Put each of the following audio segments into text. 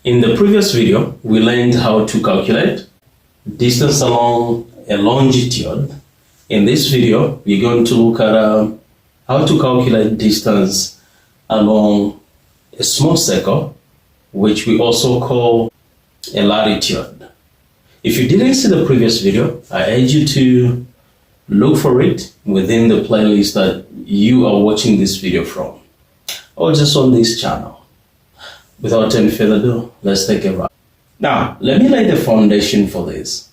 In the previous video, we learned how to calculate distance along a longitude. In this video, we're going to look at how to calculate distance along a small circle, which we also call a latitude. If you didn't see the previous video, I urge you to look for it within the playlist that you are watching this video from, or just on this channel. Without any further ado, let's take a ride. Now, let me lay the foundation for this.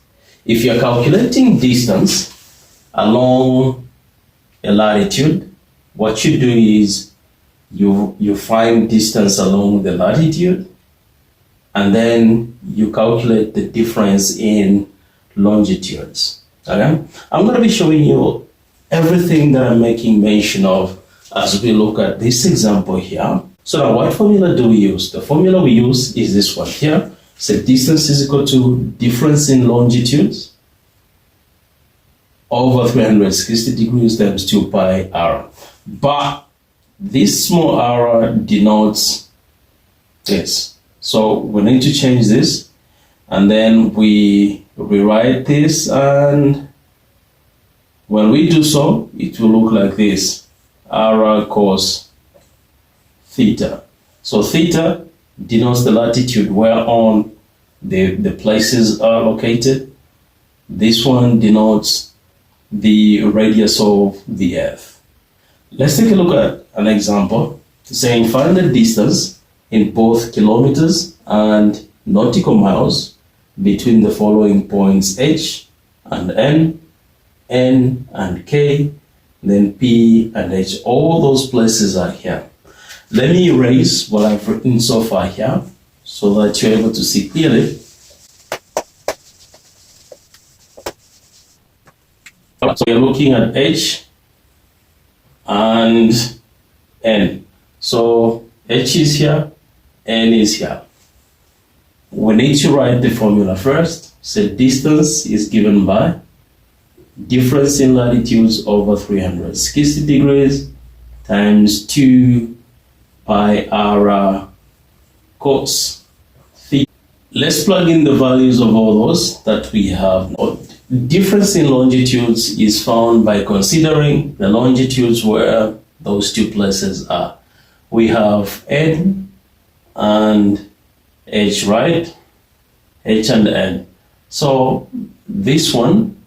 If you're calculating distance along a latitude, what you do is you find distance along the latitude, and then you calculate the difference in longitudes. Okay? I'm going to be showing you everything that I'm making mention of as we look at this example here. So now, what formula do we use? The formula we use is this one here. So distance is equal to difference in longitudes over 360 degrees times 2 pi r. But this small r denotes this. So we need to change this, and then we rewrite this, and when we do so, it will look like this: r cos theta. So theta denotes the latitude whereon the places are located. This one denotes the radius of the earth. Let's take a look at an example saying find the distance in both kilometers and nautical miles between the following points H and N, N and K, then P and H. All those places are here. Let me erase what I've written so far here so that you're able to see clearly. So we're looking at H and N. So H is here, N is here. We need to write the formula first. So distance is given by difference in latitudes over 360 degrees times 2 pi r cos theta. Let's plug in the values of all those that we have. Difference in longitudes is found by considering the longitudes where those two places are. We have N and H, right? H and N. So this one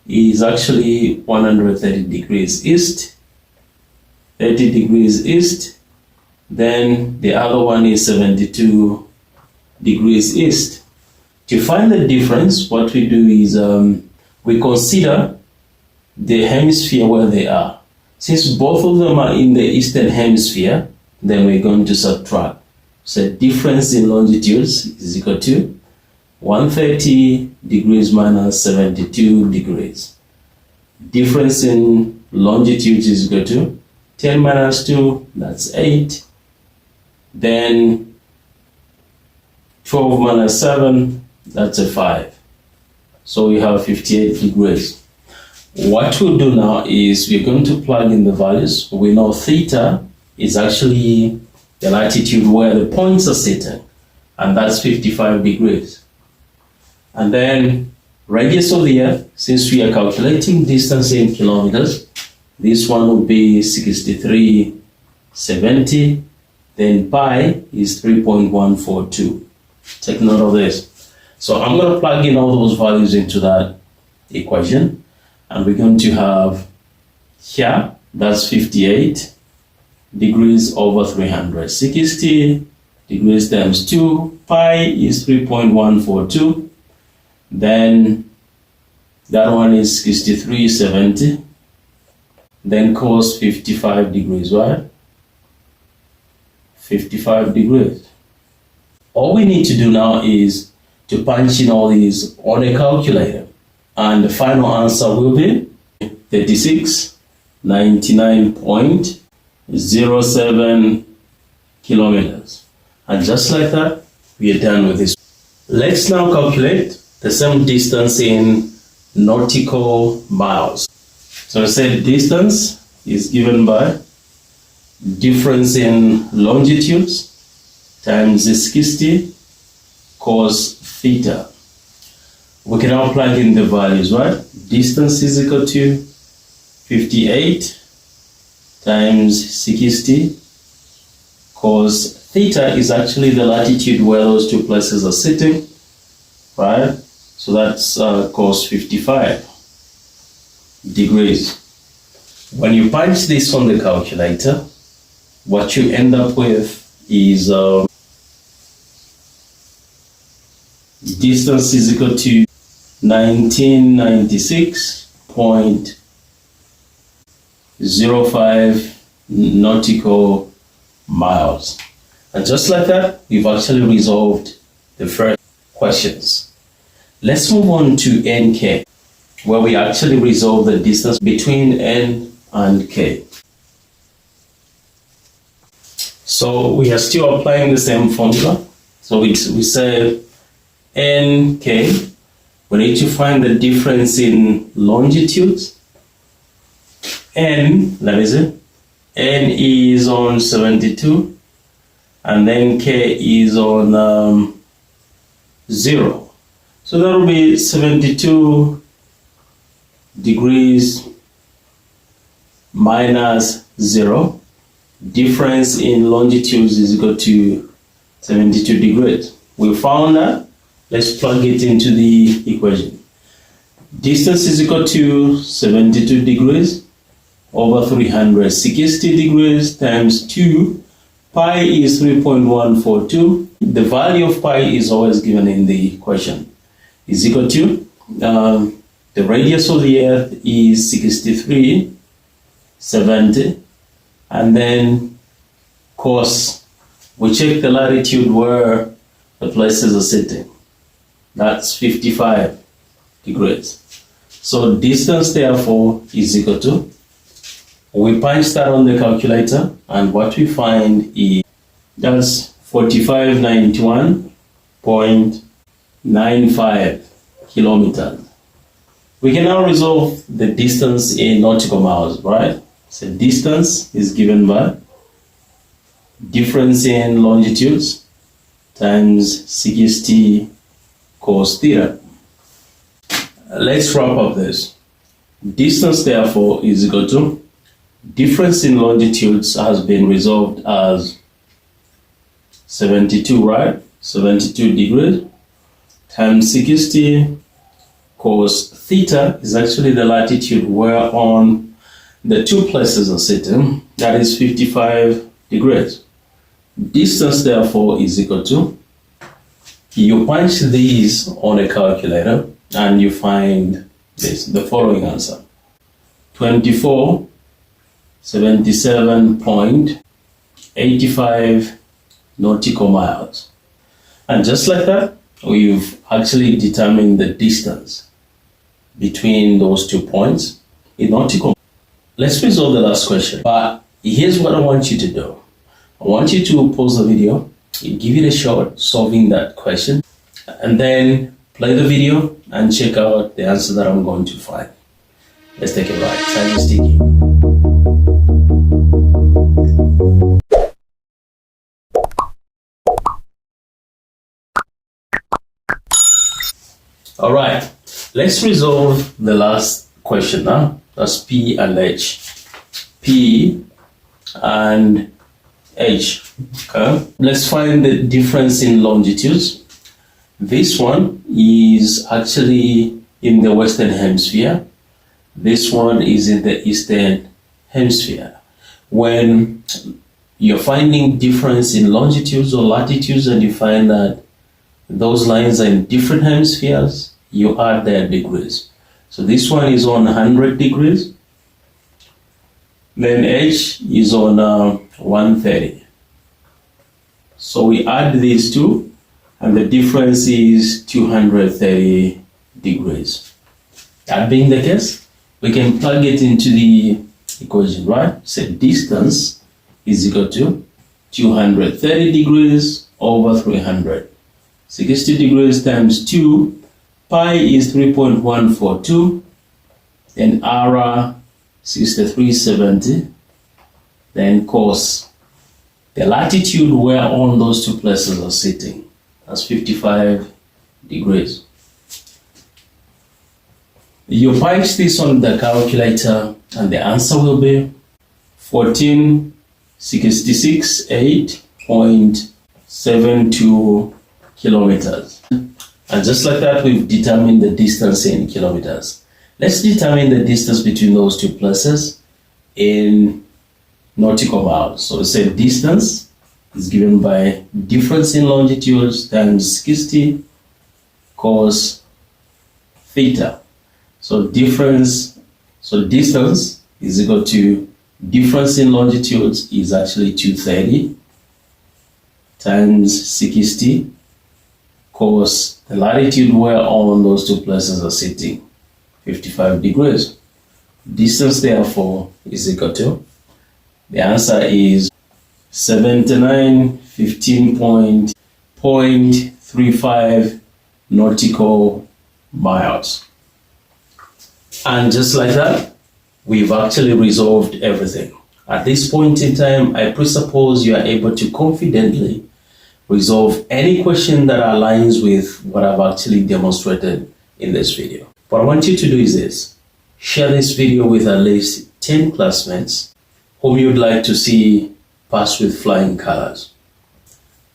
is actually 130 degrees east, 30 degrees east. Then the other one is 72 degrees east. To find the difference, what we do is we consider the hemisphere where they are. Since both of them are in the eastern hemisphere, then we're going to subtract. So difference in longitudes is equal to 130 degrees minus 72 degrees. Difference in longitudes is equal to 10 minus 2, that's 8. Then 12 minus 7, that's a 5. So we have 58 degrees. What we'll do now is we're going to plug in the values. We know theta is actually the latitude where the points are sitting, and that's 55 degrees. And then radius of the earth, since we are calculating distance in kilometers, this one will be 6370. Then pi is 3.142. Take note of this. So I'm going to plug in all those values into that equation, and we're going to have here, that's 58 degrees over 360 degrees times 2. Pi is 3.142. Then that one is 6370. Then cos 55 degrees, right? 55 degrees. All we need to do now is to punch in all these on a calculator, and the final answer will be 3699.07 kilometers. And just like that, we are done with this. Let's now calculate the same distance in nautical miles. So I said distance is given by difference in longitudes times 60 cos theta. We can now plug in the values, right? Distance is equal to 58 times 60 cos theta is actually the latitude where those two places are sitting, right? So that's cos 55 degrees. When you punch this on the calculator, what you end up with is distance is equal to 1996.05 nautical miles. And just like that, we've actually resolved the first questions. Let's move on to NK, where we actually resolve the distance between N and K. So we are still applying the same formula. So we say NK, we need to find the difference in longitudes. N, let me see, N is on 72, and then K is on 0. So that will be 72 degrees minus 0. Difference in longitudes is equal to 72 degrees. We found that. Let's plug it into the equation. Distance is equal to 72 degrees over 360 degrees times 2. Pi is 3.142. The value of pi is always given in the equation. Is equal to, the radius of the earth is 63.70, and then cos, we check the latitude where the places are sitting. That's 55 degrees. So distance therefore is equal to, we punch that on the calculator, and what we find is that's 4591.95 kilometers. We can now resolve the distance in nautical miles, right? So distance is given by difference in longitudes times 60 cos theta. Let's wrap up this. Distance therefore is equal to, difference in longitudes has been resolved as 72, right? 72 degrees times 60 cos theta is actually the latitude where on the two places are sitting. That is 55 degrees. Distance therefore is equal to, you punch these on a calculator and you find this, the following answer: 2477.85 nautical miles. And just like that, we've actually determined the distance between those 2 points in nautical. Let's resolve the last question. But here's what I want you to do. I want you to pause the video, give it a shot solving that question, and then play the video and check out the answer that I'm going to find. Let's take a ride. Time is ticking. All right, let's resolve the last question now. That's P and H. P and H. Okay. Let's find the difference in longitudes. This one is actually in the Western Hemisphere. This one is in the Eastern Hemisphere. When you're finding difference in longitudes or latitudes and you find that those lines are in different hemispheres, you add their degrees. So this one is on 100 degrees. Then H is on 130. So we add these two, and the difference is 230 degrees. That being the case, we can plug it into the equation, right? So distance is equal to 230 degrees over 300. 60 degrees times 2, pi is 3.142, then R 6370, then cos the latitude where all those two places are sitting. That's 55 degrees. You punch this on the calculator and the answer will be 1466.8.72 kilometers. And just like that, we've determined the distance in kilometers. Let's determine the distance between those two places in nautical miles. So we said distance is given by difference in longitudes times 60 cos theta. So distance is equal to difference in longitudes is actually 230 times 60 cos the latitude where all those two places are sitting, 55 degrees. Distance therefore is equal to, the answer is 7915.35 nautical miles. And just like that, we've actually resolved everything. At this point in time, I presuppose you are able to confidently resolve any question that aligns with what I've actually demonstrated in this video. What I want you to do is this: share this video with at least 10 classmates whom you'd like to see pass with flying colors.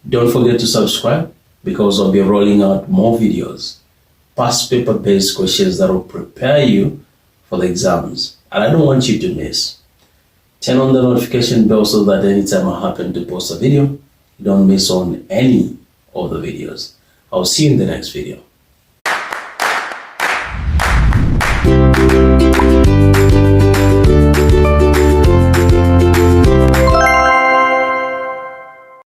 Don't forget to subscribe, because I'll be rolling out more videos, past paper-based questions that will prepare you for the exams, and I don't want you to miss. Turn on the notification bell so that anytime I happen to post a video, you don't miss on any of the videos. I'll see you in the next video.